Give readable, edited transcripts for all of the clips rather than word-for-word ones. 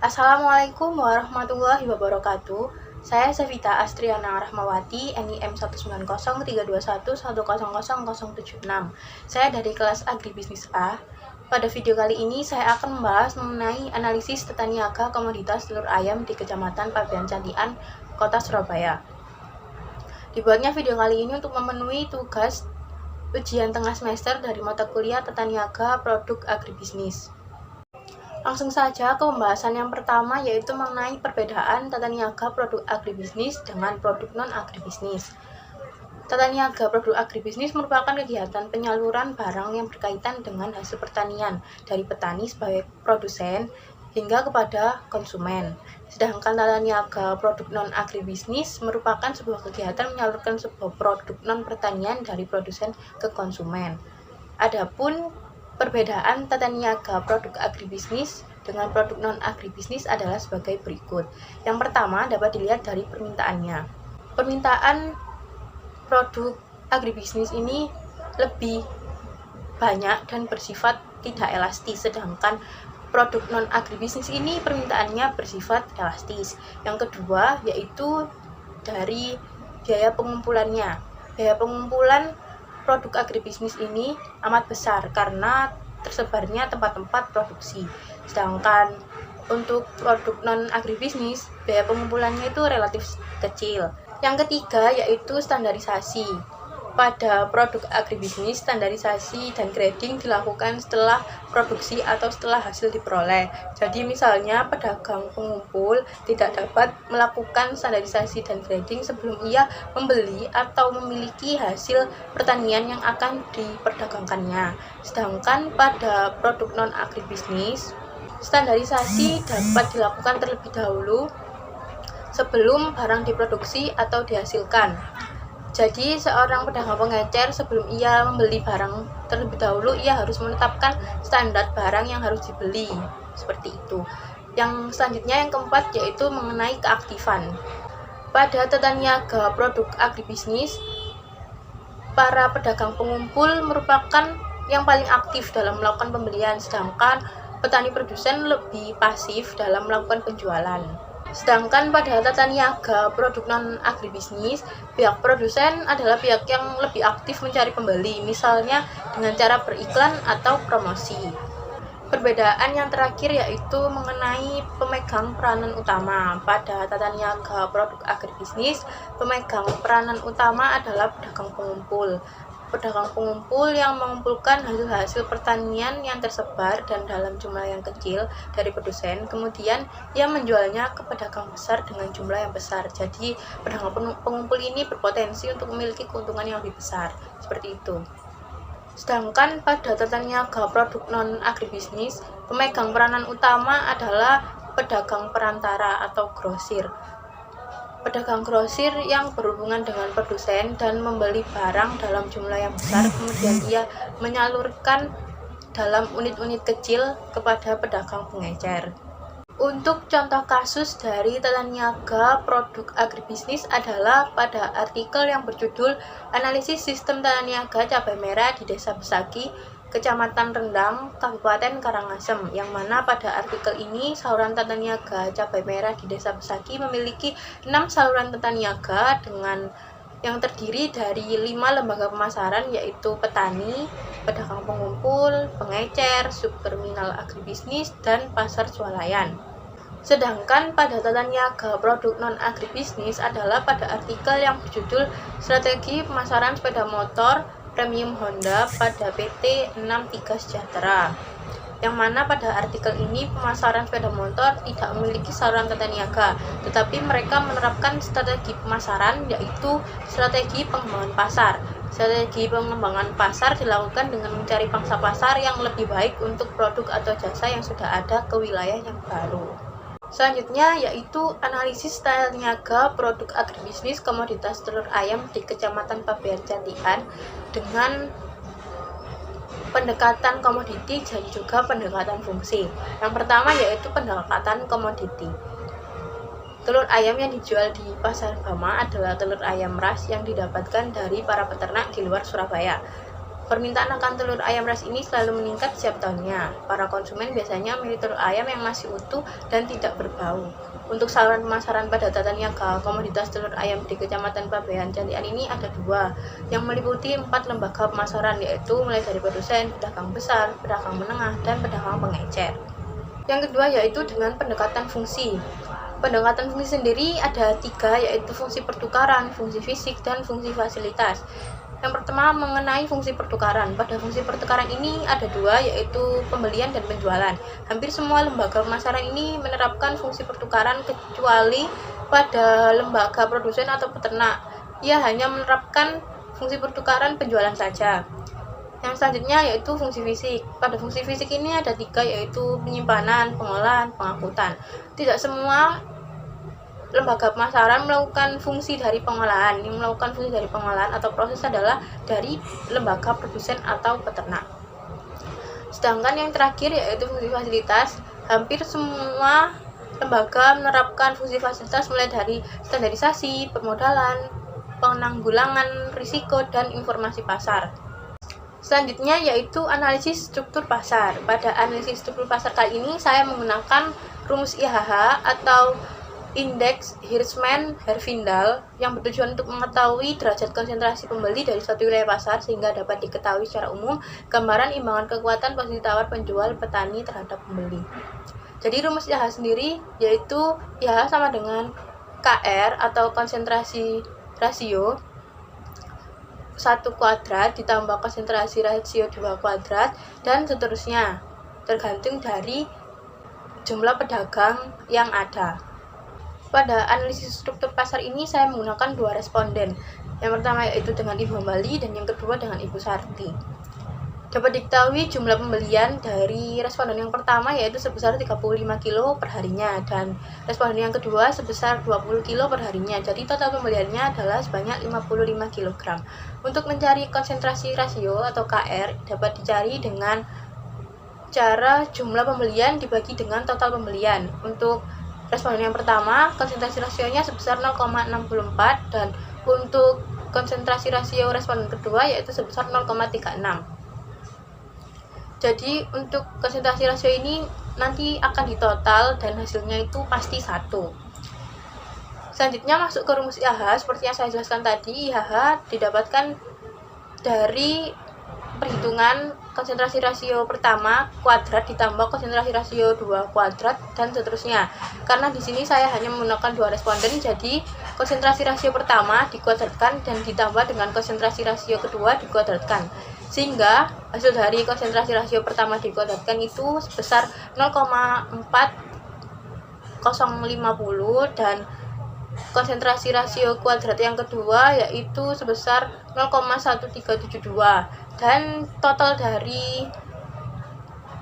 Assalamualaikum warahmatullahi wabarakatuh. Saya Sevita Astriana Rahmawati, NIM 1903211000076. Saya dari kelas Agribisnis A. Pada video kali ini saya akan membahas mengenai analisis tata niaga komoditas telur ayam di Kecamatan Pabean Cantikan, Kota Surabaya. Dibuatnya video kali ini untuk memenuhi tugas ujian tengah semester dari mata kuliah tata niaga produk agribisnis. Langsung saja ke pembahasan yang pertama, yaitu mengenai perbedaan tata niaga produk agribisnis dengan produk non-agribisnis. Tata niaga produk agribisnis merupakan kegiatan penyaluran barang yang berkaitan dengan hasil pertanian dari petani sebagai produsen hingga kepada konsumen. Sedangkan tata niaga produk non-agribisnis merupakan sebuah kegiatan menyalurkan sebuah produk non-pertanian dari produsen ke konsumen. Adapun perbedaan tata niaga produk agribisnis dengan produk non-agribisnis adalah sebagai berikut. Yang pertama dapat dilihat dari permintaannya. Permintaan produk agribisnis ini lebih banyak dan bersifat tidak elastis, sedangkan produk non-agribisnis ini permintaannya bersifat elastis. Yang kedua yaitu dari biaya pengumpulannya. Biaya pengumpulan produk agribisnis ini amat besar karena tersebarnya tempat-tempat produksi. Sedangkan untuk produk non-agribisnis, biaya pengumpulannya itu relatif kecil. Yang ketiga yaitu standarisasi. Pada produk agribisnis, standarisasi dan grading dilakukan setelah produksi atau setelah hasil diperoleh. Jadi misalnya pedagang pengumpul tidak dapat melakukan standarisasi dan grading sebelum ia membeli atau memiliki hasil pertanian yang akan diperdagangkannya. Sedangkan pada produk non-agribisnis, standarisasi dapat dilakukan terlebih dahulu sebelum barang diproduksi atau dihasilkan. Jadi seorang pedagang pengecer sebelum ia membeli barang terlebih dahulu, ia harus menetapkan standar barang yang harus dibeli. Seperti itu. Yang selanjutnya yang keempat yaitu mengenai keaktifan. Pada tata niaga produk agribisnis, para pedagang pengumpul merupakan yang paling aktif dalam melakukan pembelian, sedangkan petani produsen lebih pasif dalam melakukan penjualan. Sedangkan pada tata niaga produk non-agribisnis, pihak produsen adalah pihak yang lebih aktif mencari pembeli, misalnya dengan cara beriklan atau promosi. Perbedaan yang terakhir yaitu mengenai pemegang peranan utama. Pada tata niaga produk agribisnis, pemegang peranan utama adalah pedagang pengumpul. Pedagang pengumpul yang mengumpulkan hasil-hasil pertanian yang tersebar dan dalam jumlah yang kecil dari produsen, kemudian ia menjualnya ke pedagang besar dengan jumlah yang besar. Jadi pedagang pengumpul ini berpotensi untuk memiliki keuntungan yang lebih besar, seperti itu. Sedangkan pada tata niaga produk non-agribisnis, pemegang peranan utama adalah pedagang perantara atau grosir. Pedagang grosir yang berhubungan dengan produsen dan membeli barang dalam jumlah yang besar, kemudian ia menyalurkan dalam unit-unit kecil kepada pedagang pengecer. Untuk contoh kasus dari tata niaga produk agribisnis adalah pada artikel yang berjudul Analisis Sistem Tata Niaga Cabai Merah di Desa Besaki, Kecamatan Rendang, Kabupaten Karangasem, yang mana pada artikel ini saluran tata niaga cabai merah di Desa Besaki memiliki 6 saluran tata niaga dengan yang terdiri dari 5 lembaga pemasaran, yaitu petani, pedagang pengumpul, pengecer, subterminal agribisnis, dan pasar swalayan. Sedangkan pada tata niaga produk non-agribisnis adalah pada artikel yang berjudul Strategi Pemasaran Sepeda Motor Premium Honda pada PT 63 Sejahtera, yang mana pada artikel ini pemasaran sepeda motor tidak memiliki saluran tata niaga, tetapi mereka menerapkan strategi pemasaran, yaitu strategi pengembangan pasar. Strategi pengembangan pasar dilakukan dengan mencari pangsa pasar yang lebih baik untuk produk atau jasa yang sudah ada ke wilayah yang baru. Selanjutnya yaitu analisis tata niaga produk agribisnis komoditas telur ayam di Kecamatan Pabean Cantikan dengan pendekatan komoditi dan juga pendekatan fungsi. Yang pertama yaitu pendekatan komoditi. Telur ayam yang dijual di Pasar Bama adalah telur ayam ras yang didapatkan dari para peternak di luar Surabaya. Permintaan akan telur ayam ras ini selalu meningkat setiap tahunnya. Para konsumen biasanya memilih telur ayam yang masih utuh dan tidak berbau. Untuk saluran pemasaran pada tata niaga komoditas telur ayam di Kecamatan Pabean Cantikan ini ada 2, yang meliputi 4 lembaga pemasaran, yaitu mulai dari produsen, pedagang besar, pedagang menengah, dan pedagang pengecer. Yang kedua yaitu dengan pendekatan fungsi. Pendekatan fungsi sendiri ada 3, yaitu fungsi pertukaran, fungsi fisik, dan fungsi fasilitas. Yang pertama mengenai fungsi pertukaran. Pada fungsi pertukaran ini ada 2, yaitu pembelian dan penjualan. Hampir semua lembaga pemasaran ini menerapkan fungsi pertukaran kecuali pada lembaga produsen atau peternak. Ia hanya menerapkan fungsi pertukaran penjualan saja. Yang selanjutnya yaitu fungsi fisik. Pada fungsi fisik ini ada 3, yaitu penyimpanan, pengolahan, pengangkutan. Tidak semua lembaga pemasaran melakukan fungsi dari pengolahan. Yang melakukan fungsi dari pengolahan atau proses adalah dari lembaga produsen atau peternak. Sedangkan yang terakhir yaitu fungsi fasilitas. Hampir semua lembaga menerapkan fungsi fasilitas mulai dari standarisasi, permodalan, penanggulangan risiko, dan informasi pasar. Selanjutnya yaitu analisis struktur pasar. Pada analisis struktur pasar kali ini saya menggunakan rumus IHH atau Indeks Hirschman-Herfindahl yang bertujuan untuk mengetahui derajat konsentrasi pembeli dari suatu wilayah pasar sehingga dapat diketahui secara umum gambaran imbangan kekuatan posisi tawar penjual petani terhadap pembeli. Jadi rumus IHH sendiri yaitu IHH sama dengan KR atau konsentrasi rasio 1 kuadrat ditambah konsentrasi rasio 2 kuadrat dan seterusnya, tergantung dari jumlah pedagang yang ada. Pada analisis struktur pasar ini saya menggunakan 2 responden. Yang pertama yaitu dengan Ibu Hambali dan yang kedua dengan Ibu Sarti. Dapat diketahui jumlah pembelian dari responden yang pertama yaitu sebesar 35 kilo per harinya dan responden yang kedua sebesar 20 kilo per harinya. Jadi total pembeliannya adalah sebanyak 55 kg. Untuk mencari konsentrasi rasio atau KR dapat dicari dengan cara jumlah pembelian dibagi dengan total pembelian. Untuk responden yang pertama, konsentrasi rasionya sebesar 0,64 dan untuk konsentrasi rasio responden kedua yaitu sebesar 0,36. Jadi untuk konsentrasi rasio ini nanti akan ditotal dan hasilnya itu pasti 1. Selanjutnya masuk ke rumus IHH. Seperti yang saya jelaskan tadi, IHH didapatkan dari perhitungan konsentrasi rasio pertama kuadrat ditambah konsentrasi rasio 2 kuadrat dan seterusnya. Karena di sini saya hanya menggunakan 2 responden, jadi konsentrasi rasio pertama dikuadratkan dan ditambah dengan konsentrasi rasio kedua dikuadratkan. Sehingga hasil dari konsentrasi rasio pertama dikuadratkan itu sebesar 0,4050 dan konsentrasi rasio kuadrat yang kedua yaitu sebesar 0,1372 dan total dari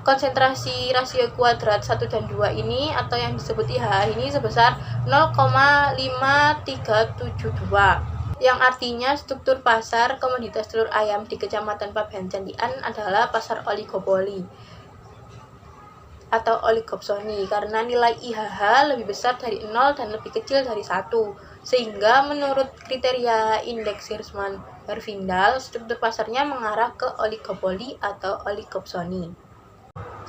konsentrasi rasio kuadrat 1 dan 2 ini atau yang disebut IHH ini sebesar 0,5372, yang artinya struktur pasar komoditas telur ayam di Kecamatan Pabean Cantikan adalah pasar oligopoli atau oligopsoni karena nilai IHH lebih besar dari 0 dan lebih kecil dari 1, sehingga menurut kriteria indeks Hirschman-Herfindahl struktur pasarnya mengarah ke oligopoli atau oligopsoni.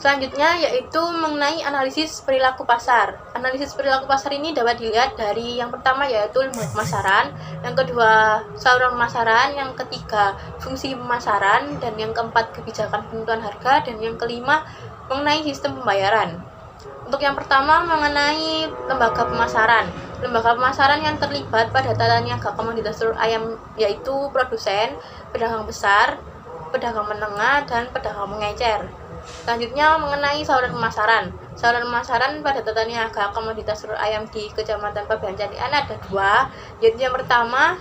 Selanjutnya yaitu mengenai analisis perilaku pasar. Analisis perilaku pasar ini dapat dilihat dari yang pertama yaitu lembaga pemasaran, yang kedua saluran pemasaran, yang ketiga fungsi pemasaran, dan yang keempat kebijakan penentuan harga, dan yang kelima mengenai sistem pembayaran. Untuk yang pertama mengenai lembaga pemasaran. Lembaga pemasaran yang terlibat pada tata niaga komoditas telur ayam yaitu produsen, pedagang besar, pedagang menengah, dan pedagang mengecer. Selanjutnya mengenai saluran pemasaran. Saluran pemasaran pada tata niaga komoditas telur ayam di Kecamatan Pabean Cantikan ada 2, yaitu yang pertama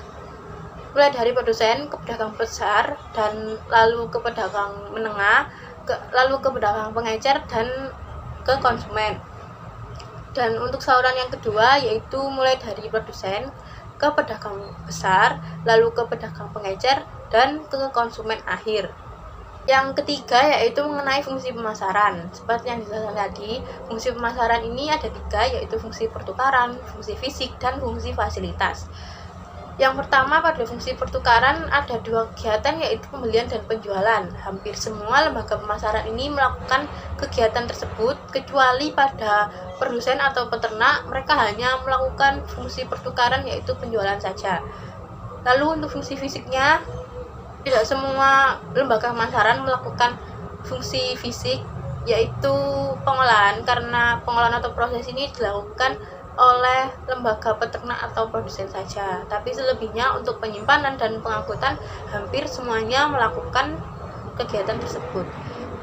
mulai dari produsen ke pedagang besar dan lalu ke pedagang menengah, lalu ke pedagang pengecer dan ke konsumen. Dan untuk saluran yang kedua yaitu mulai dari produsen ke pedagang besar, lalu ke pedagang pengecer dan ke konsumen akhir. Yang ketiga yaitu mengenai fungsi pemasaran. Seperti yang dijelaskan tadi, fungsi pemasaran ini ada 3, yaitu fungsi pertukaran, fungsi fisik, dan fungsi fasilitas. Yang pertama, pada fungsi pertukaran ada dua kegiatan, yaitu pembelian dan penjualan. Hampir semua lembaga pemasaran ini melakukan kegiatan tersebut, kecuali pada produsen atau peternak, mereka hanya melakukan fungsi pertukaran, yaitu penjualan saja. Lalu untuk fungsi fisiknya, tidak semua lembaga pemasaran melakukan fungsi fisik, yaitu pengolahan, karena pengolahan atau proses ini dilakukan oleh lembaga peternak atau produsen saja. Tapi selebihnya untuk penyimpanan dan pengangkutan hampir semuanya melakukan kegiatan tersebut.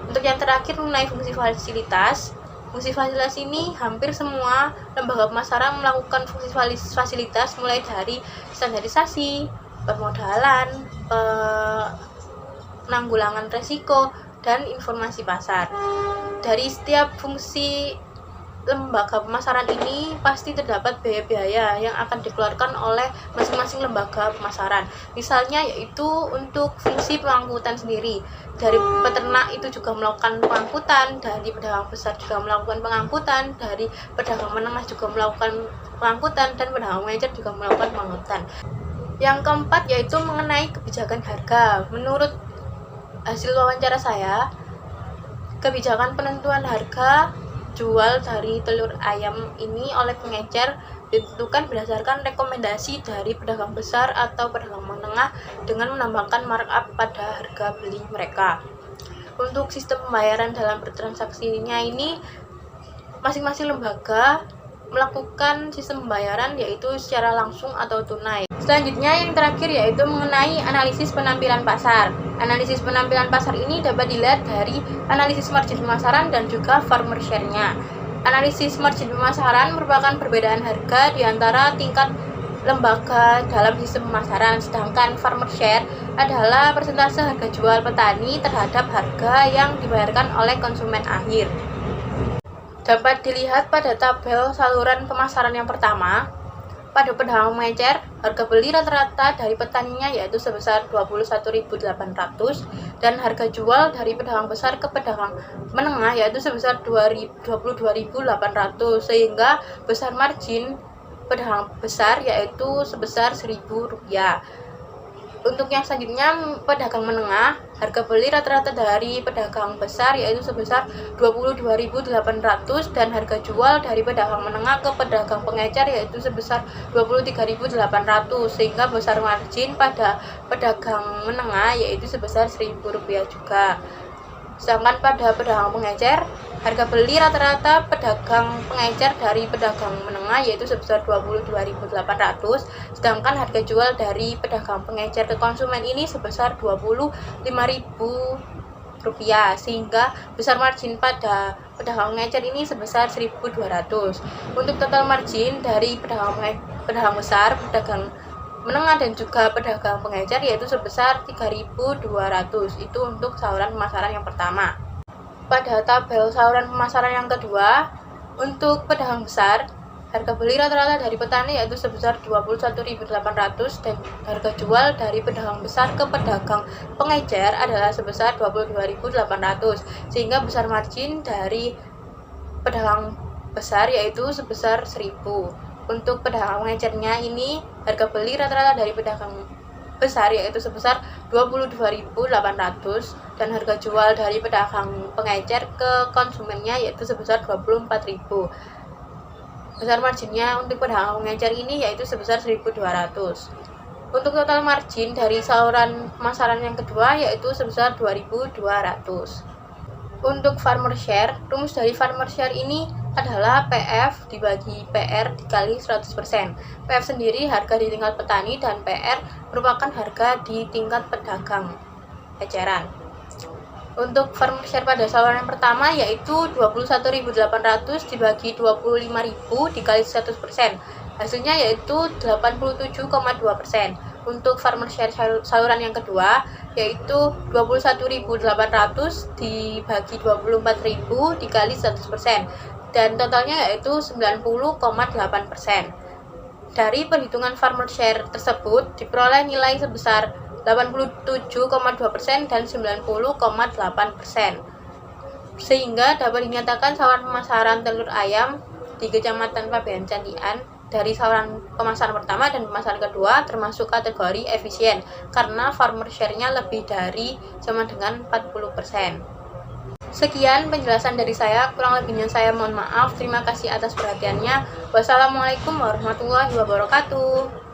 Untuk yang terakhir mengenai fungsi fasilitas. Fungsi fasilitas ini hampir semua lembaga pemasaran melakukan fungsi fasilitas, mulai dari standarisasi, permodalan, penanggulangan resiko, dan informasi pasar. Dari setiap fungsi lembaga pemasaran ini pasti terdapat biaya-biaya yang akan dikeluarkan oleh masing-masing lembaga pemasaran. Misalnya yaitu untuk fungsi pengangkutan sendiri. Dari peternak itu juga melakukan pengangkutan, dari pedagang besar juga melakukan pengangkutan, dari pedagang menengah juga melakukan pengangkutan, dan pedagang mengecer juga melakukan pengangkutan. Yang keempat yaitu mengenai kebijakan harga. Menurut hasil wawancara saya, kebijakan penentuan harga jual dari telur ayam ini oleh pengecer ditentukan berdasarkan rekomendasi dari pedagang besar atau pedagang menengah dengan menambahkan markup pada harga beli mereka. Untuk sistem pembayaran dalam bertransaksinya ini, masing-masing lembaga melakukan sistem pembayaran yaitu secara langsung atau tunai. Selanjutnya yang terakhir yaitu mengenai analisis penampilan pasar. Analisis penampilan pasar ini dapat dilihat dari analisis margin pemasaran dan juga farmer share-nya. Analisis margin pemasaran merupakan perbedaan harga di antara tingkat lembaga dalam sistem pemasaran, sedangkan farmer share adalah persentase harga jual petani terhadap harga yang dibayarkan oleh konsumen akhir. Dapat dilihat pada tabel saluran pemasaran yang pertama. Pada pedagang mengecer, harga beli rata-rata dari petaninya yaitu sebesar 21.800 dan harga jual dari pedagang besar ke pedagang menengah yaitu sebesar 22.800, sehingga besar margin pedagang besar yaitu sebesar Rp1.000. Untuk yang selanjutnya, pedagang menengah, harga beli rata-rata dari pedagang besar yaitu sebesar 22.800 dan harga jual dari pedagang menengah ke pedagang pengecer yaitu sebesar 23.800, sehingga besar margin pada pedagang menengah yaitu sebesar Rp1.000 juga. Sedangkan pada pedagang pengecer, harga beli rata-rata pedagang pengecer dari pedagang menengah yaitu sebesar 22.800, sedangkan harga jual dari pedagang pengecer ke konsumen ini sebesar Rp25.000, sehingga besar margin pada pedagang pengecer ini sebesar 1.200. Untuk total margin dari pedagang besar, pedagang menengah dan juga pedagang pengecer yaitu sebesar 3.200. Itu untuk saluran pemasaran yang pertama. Pada tabel saluran pemasaran yang kedua, untuk pedagang besar, harga beli rata-rata dari petani yaitu sebesar 21.800 dan harga jual dari pedagang besar ke pedagang pengecer adalah sebesar 22.800, sehingga besar margin dari pedagang besar yaitu sebesar 1.000. Untuk pedagang pengecernya ini, harga beli rata-rata dari pedagang besar yaitu sebesar 22.800 dan harga jual dari pedagang pengecer ke konsumennya yaitu sebesar 24.000. Besar marginnya untuk pedagang pengecer ini yaitu sebesar 1.200. Untuk total margin dari saluran pemasaran yang kedua yaitu sebesar 2.200. Untuk farmer share, rumus dari farmer share ini adalah PF dibagi PR dikali 100%. PF sendiri harga di tingkat petani dan PR merupakan harga di tingkat pedagang eceran. Untuk farmer share pada saluran yang pertama yaitu 21.800 dibagi 25.000 dikali 100%. Hasilnya yaitu 87,2%. Untuk farmer share saluran yang kedua yaitu 21.800 dibagi 24.000 dikali 100%. Dan totalnya yaitu 90,8%. Dari perhitungan farmer share tersebut diperoleh nilai sebesar 87,2% dan 90,8%. Sehingga dapat dinyatakan saluran pemasaran telur ayam di Kecamatan Pabean Candian dari saluran pemasaran pertama dan pemasaran kedua termasuk kategori efisien karena farmer share-nya lebih dari sama dengan 40%. Sekian penjelasan dari saya, kurang lebihnya saya mohon maaf. Terima kasih atas perhatiannya. Wassalamualaikum warahmatullahi wabarakatuh.